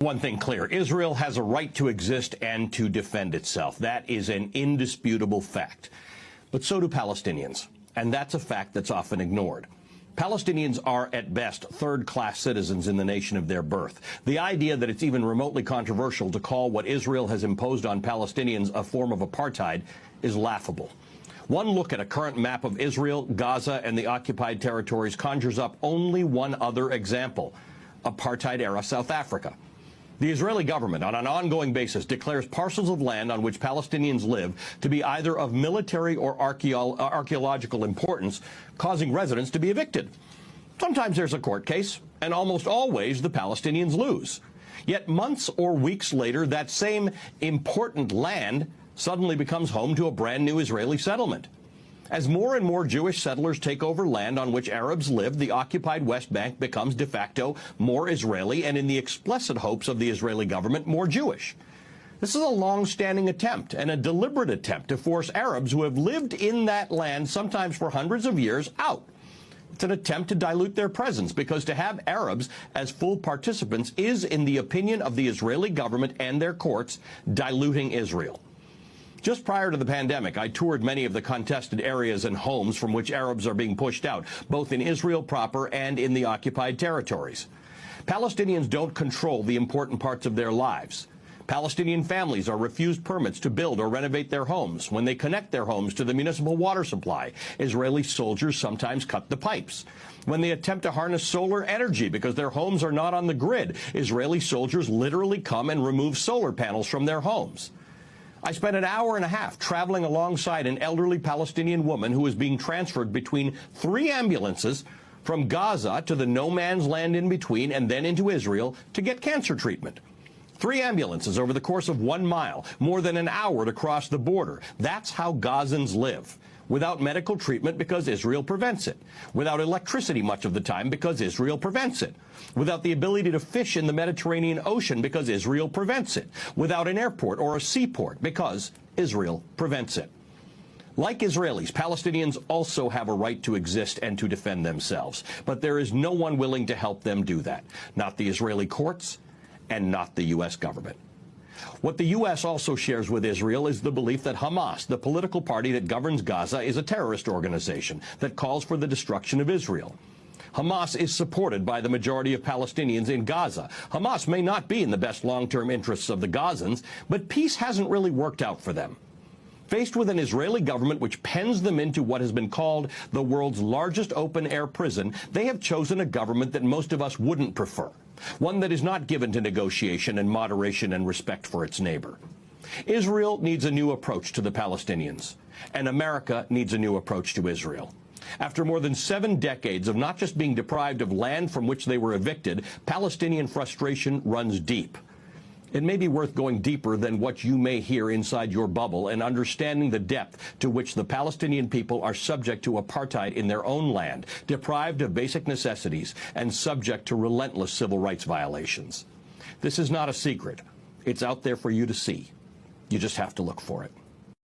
One thing clear, Israel has a right to exist and to defend itself. That is an indisputable fact. But so do Palestinians, and that's a fact that's often ignored. Palestinians are, at best, third-class citizens in the nation of their birth. The idea that it's even remotely controversial to call what Israel has imposed on Palestinians a form of apartheid is laughable. One look at a current map of Israel, Gaza, and the occupied territories conjures up only one other example: apartheid-era South Africa. The Israeli government, on an ongoing basis, declares parcels of land on which Palestinians live to be either of military or archaeological importance, causing residents to be evicted. Sometimes there's a court case, and almost always the Palestinians lose. Yet months or weeks later, that same important land suddenly becomes home to a brand new Israeli settlement. As more and more Jewish settlers take over land on which Arabs live, the occupied West Bank becomes de facto more Israeli and, in the explicit hopes of the Israeli government, more Jewish. This is a long-standing attempt and a deliberate attempt to force Arabs who have lived in that land, sometimes for hundreds of years, out. It's an attempt to dilute their presence, because to have Arabs as full participants is, in the opinion of the Israeli government and their courts, diluting Israel. Just prior to the pandemic, I toured many of the contested areas and homes from which Arabs are being pushed out, both in Israel proper and in the occupied territories. Palestinians don't control the important parts of their lives. Palestinian families are refused permits to build or renovate their homes. When they connect their homes to the municipal water supply, Israeli soldiers sometimes cut the pipes. When they attempt to harness solar energy because their homes are not on the grid, Israeli soldiers literally come and remove solar panels from their homes. I spent an hour and a half traveling alongside an elderly Palestinian woman who was being transferred between 3 ambulances from Gaza to the no-man's land in between and then into Israel to get cancer treatment. 3 ambulances over the course of 1 mile, more than an hour to cross the border. That's how Gazans live. Without medical treatment because Israel prevents it. Without electricity much of the time because Israel prevents it. Without the ability to fish in the Mediterranean Ocean because Israel prevents it. Without an airport or a seaport because Israel prevents it. Like Israelis, Palestinians also have a right to exist and to defend themselves. But there is no one willing to help them do that. Not the Israeli courts and not the U.S. government. What the U.S. also shares with Israel is the belief that Hamas, the political party that governs Gaza, is a terrorist organization that calls for the destruction of Israel. Hamas is supported by the majority of Palestinians in Gaza. Hamas may not be in the best long-term interests of the Gazans, but peace hasn't really worked out for them. Faced with an Israeli government which pens them into what has been called the world's largest open-air prison, they have chosen a government that most of us wouldn't prefer. One that is not given to negotiation and moderation and respect for its neighbor. Israel needs a new approach to the Palestinians, and America needs a new approach to Israel. After more than 7 decades of not just being deprived of land from which they were evicted, Palestinian frustration runs deep. It may be worth going deeper than what you may hear inside your bubble and understanding the depth to which the Palestinian people are subject to apartheid in their own land, deprived of basic necessities, and subject to relentless civil rights violations. This is not a secret. It's out there for you to see. You just have to look for it.